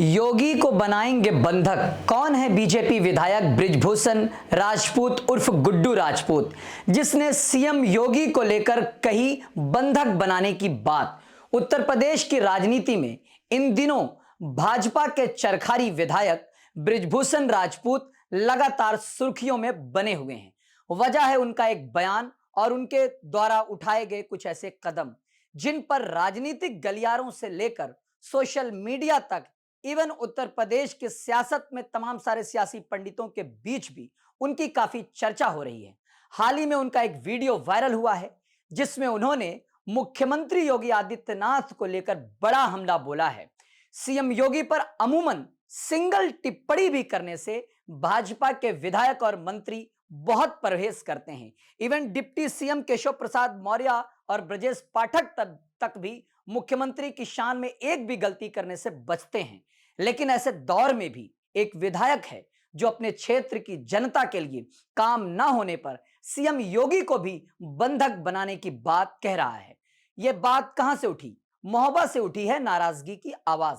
योगी को बनाएंगे बंधक। कौन है बीजेपी विधायक बृजभूषण राजपूत उर्फ गुड्डू राजपूत, जिसने सीएम योगी को लेकर कही बंधक बनाने की बात। उत्तर प्रदेश की राजनीति में इन दिनों भाजपा के चरखारी विधायक बृजभूषण राजपूत लगातार सुर्खियों में बने हुए हैं। वजह है उनका एक बयान और उनके द्वारा उठाए गए कुछ ऐसे कदम, जिन पर राजनीतिक गलियारों से लेकर सोशल मीडिया तक, इवन उत्तर प्रदेश की सियासत में तमाम सारे सियासी पंडितों के बीच भी उनकी काफी चर्चा हो रही है। हाल ही में उनका एक वीडियो वायरल हुआ है, जिसमें उन्होंने मुख्यमंत्री योगी आदित्यनाथ को लेकर बड़ा हमला बोला है। सीएम योगी पर अमूमन सिंगल टिप्पणी भी करने से भाजपा के विधायक और मंत्री बहुत परहेज करते हैं। Even deputy CM Keshav Prasad Maurya और ब्रजेश पाठक तक भी मुख्यमंत्री की शान में एक भी गलती करने से बचते हैं। लेकिन ऐसे दौर में भी एक विधायक है जो अपने क्षेत्र की जनता के लिए काम ना होने पर सीएम योगी को भी बंधक बनाने की बात कह रहा है। यह बात कहां से उठी? महोबा से उठी है नाराजगी की आवाज।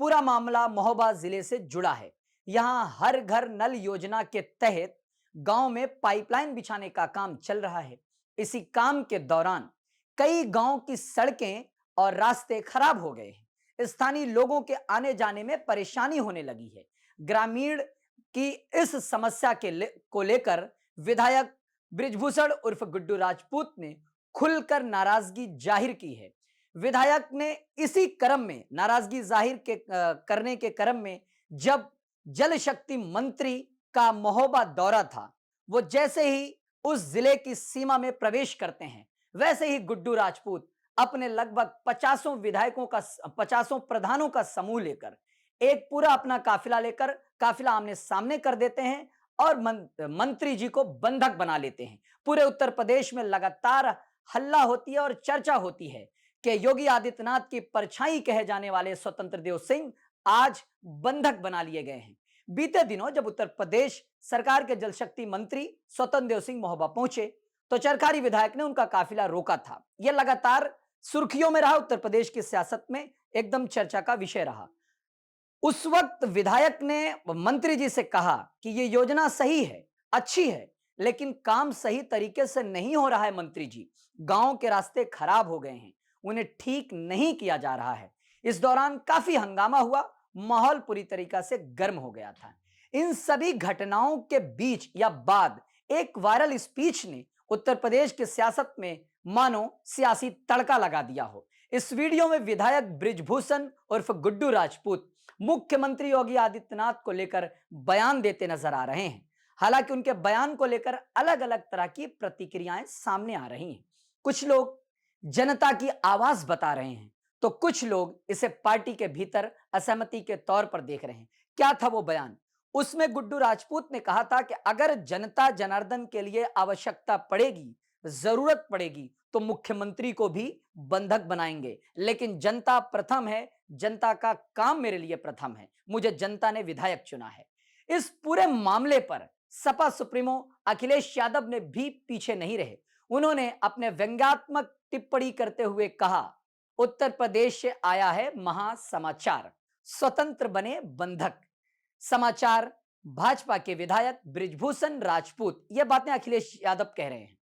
पूरा मामला महोबा जिले से जुड़ा है। यहां हर घर नल योजना के तहत गांव में पाइपलाइन बिछाने का काम चल रहा है। इसी काम के दौरान कई गांव की सड़कें और रास्ते खराब हो गए हैं। स्थानीय लोगों के आने जाने में परेशानी होने लगी है। ग्रामीण की इस समस्या को लेकर विधायक बृजभूषण उर्फ गुड्डू राजपूत ने खुलकर नाराजगी जाहिर की है। विधायक ने इसी क्रम में नाराजगी जाहिर करने के क्रम में जब जल शक्ति मंत्री का महोबा दौरा था, वो जैसे ही उस जिले की सीमा में प्रवेश करते हैं, वैसे ही गुड्डू राजपूत अपने लगभग 50 विधायकों का 50 प्रधानों का समूह लेकर एक पूरा अपना काफिला लेकर काफिला आमने सामने कर देते हैं और मंत्री जी को बंधक बना लेते हैं। पूरे उत्तर प्रदेश में लगातार हल्ला होती है और चर्चा होती है कि योगी आदित्यनाथ की परछाई कहे जाने वाले स्वतंत्र देव सिंह आज बंधक बना लिए गए हैं। बीते दिनों जब उत्तर प्रदेश सरकार के जल शक्ति मंत्री स्वतंत्र देव सिंह महोबा पहुंचे तो चरखारी विधायक ने उनका काफिला रोका था। यह लगातार सुर्खियों में रहा, उत्तर प्रदेश की सियासत में एकदम चर्चा का विषय रहा। उस वक्त विधायक ने मंत्री जी से कहा कि यह योजना सही है, अच्छी है, लेकिन काम सही तरीके से नहीं हो रहा है। मंत्री जी, गांव के रास्ते खराब हो गए हैं, उन्हें ठीक नहीं किया जा रहा है। इस दौरान काफी हंगामा हुआ, माहौल पूरी तरीके से गर्म हो गया था। इन सभी घटनाओं के बीच या बाद एक वायरल स्पीच ने उत्तर प्रदेश की सियासत में मानो सियासी तड़का लगा दिया हो। इस वीडियो में विधायक बृजभूषण उर्फ गुड्डू राजपूत मुख्यमंत्री योगी आदित्यनाथ को लेकर बयान देते नजर आ रहे हैं। हालांकि उनके बयान को लेकर अलग अलग तरह की प्रतिक्रियाएं सामने आ रही हैं। कुछ लोग जनता की आवाज बता रहे हैं, तो कुछ लोग इसे पार्टी के भीतर असहमति के तौर पर देख रहे हैं। क्या था वो बयान? उसमें गुड्डू राजपूत ने कहा था कि अगर जनता जनार्दन के लिए आवश्यकता पड़ेगी, जरूरत पड़ेगी, तो मुख्यमंत्री को भी बंधक बनाएंगे, लेकिन जनता प्रथम है, जनता का काम मेरे लिए प्रथम है, मुझे जनता ने विधायक चुना है। इस पूरे मामले पर सपा सुप्रीमो अखिलेश यादव ने भी पीछे नहीं रहे। उन्होंने अपने व्यंग्यात्मक टिप्पणी करते हुए कहा, उत्तर प्रदेश से आया है महासमाचार, स्वतंत्र बने बंधक। समाचार भाजपा के विधायक बृजभूषण राजपूत, ये बातें अखिलेश यादव कह रहे हैं।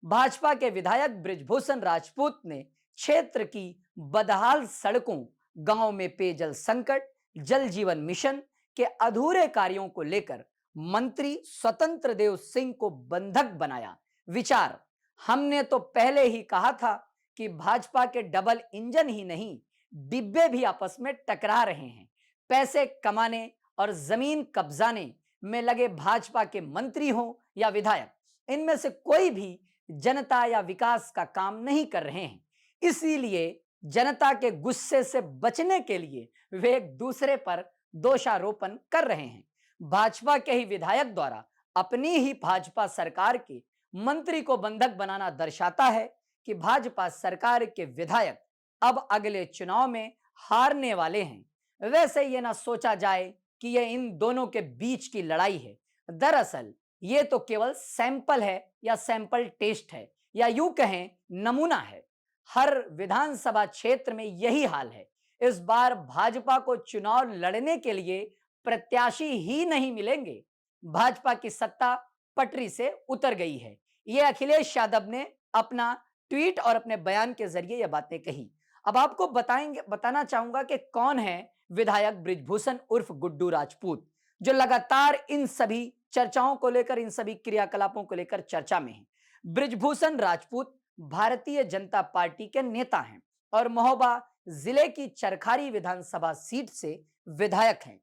भाजपा के विधायक बृजभूषण राजपूत ने क्षेत्र की बदहाल सड़कों, गांव में पेयजल संकट, जल जीवन मिशन के अधूरे कार्यों को लेकर मंत्री स्वतंत्र देव सिंह को बंधक बनाया। विचार, हमने तो पहले ही कहा था कि भाजपा के डबल इंजन ही नहीं, डिब्बे भी आपस में टकरा रहे हैं। पैसे कमाने और जमीन कब्जाने में लगे भाजपा के मंत्री हो या विधायक, इनमें से कोई भी जनता या विकास का काम नहीं कर रहे हैं। इसीलिए जनता के गुस्से से बचने के लिए वे एक दूसरे पर दोषारोपण कर रहे हैं। भाजपा के ही विधायक द्वारा अपनी ही भाजपा सरकार के मंत्री को बंधक बनाना दर्शाता है कि भाजपा सरकार के विधायक अब अगले चुनाव में हारने वाले हैं। वैसे ये ना सोचा जाए कि ये इन दोनों के बीच की लड़ाई है। दरअसल ये तो केवल सैंपल है या सैंपल टेस्ट है, या यूं कहें नमूना है। हर विधानसभा क्षेत्र में यही हाल है। इस बार भाजपा को चुनाव लड़ने के लिए प्रत्याशी ही नहीं मिलेंगे। भाजपा की सत्ता पटरी से उतर गई है। यह अखिलेश यादव ने अपना ट्वीट और अपने बयान के जरिए यह बातें कही। अब आपको बताना चाहूंगा कि कौन है विधायक बृजभूषण उर्फ गुड्डू राजपूत, जो लगातार इन सभी चर्चाओं को लेकर, इन सभी क्रियाकलापों को लेकर चर्चा में है। बृजभूषण राजपूत भारतीय जनता पार्टी के नेता हैं और महोबा जिले की चरखारी विधानसभा सीट से विधायक हैं।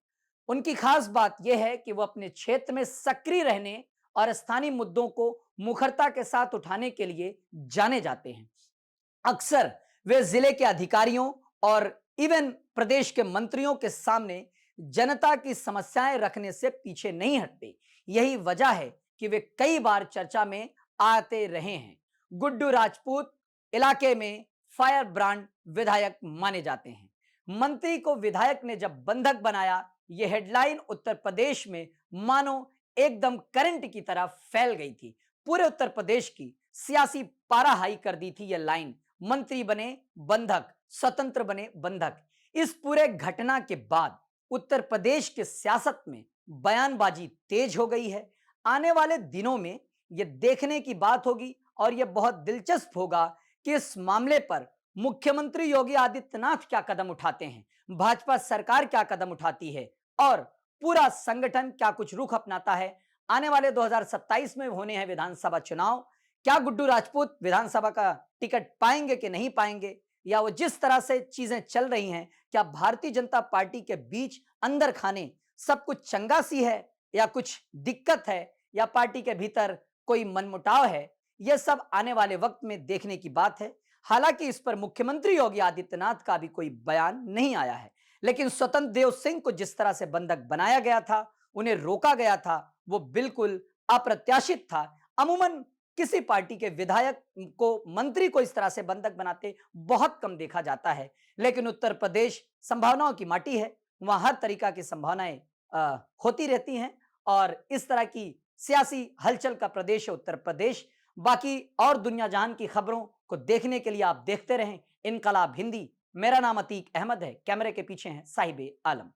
उनकी खास बात यह है कि वो अपने क्षेत्र में सक्रिय रहने और स्थानीय मुद्दों को मुखरता के साथ उठाने के लिए जाने जाते हैं। अक्सर वे जिले के अधिकारियों और इवन प्रदेश के मंत्रियों के सामने जनता की समस्याएं रखने से पीछे नहीं हटते। यही वजह है कि वे कई बार चर्चा में आते रहे हैं। गुड्डू राजपूत इलाके में फायर ब्रांड विधायक माने जाते हैं। मंत्री को विधायक ने जब बंधक बनाया, यह हेडलाइन उत्तर प्रदेश में मानो एकदम करंट की तरह फैल गई थी। पूरे उत्तर प्रदेश की सियासी पारा हाई कर दी थी यह लाइन। मंत्री बने बंधक, स्वतंत्र बने बंधक। इस पूरे घटना के बाद उत्तर प्रदेश के सियासत में बयानबाजी तेज हो गई है। आने वाले दिनों में यह देखने की बात होगी और यह बहुत दिलचस्प होगा कि इस मामले पर मुख्यमंत्री योगी आदित्यनाथ क्या कदम उठाते हैं, भाजपा सरकार क्या कदम उठाती है और पूरा संगठन क्या कुछ रुख अपनाता है। आने वाले 2027 में होने हैं विधानसभा चुनाव। क्या गुड्डू राजपूत विधानसभा का टिकट पाएंगे कि नहीं पाएंगे, या वो जिस तरह से चीजें चल रही हैं, क्या भारतीय जनता पार्टी के बीच अंदर खाने सब कुछ चंगा सी है या कुछ दिक्कत है, या पार्टी के भीतर कोई मनमुटाव है, यह सब आने वाले वक्त में देखने की बात है। हालांकि इस पर मुख्यमंत्री योगी आदित्यनाथ का भी कोई बयान नहीं आया है, लेकिन स्वतंत्र देव सिंह को जिस तरह से बंधक बनाया गया था, उन्हें रोका गया था, वो बिल्कुल अप्रत्याशित था। अमूमन किसी पार्टी के विधायक को, मंत्री को इस तरह से बंधक बनाते बहुत कम देखा जाता है। लेकिन उत्तर प्रदेश संभावनाओं की माटी है, वहां हर तरीका की संभावनाएं होती रहती हैं और इस तरह की सियासी हलचल का प्रदेश है उत्तर प्रदेश। बाकी और दुनिया जहान की खबरों को देखने के लिए आप देखते रहें इनकलाब हिंदी। मेरा नाम अतीक अहमद है, कैमरे के पीछे हैं साहिबे आलम।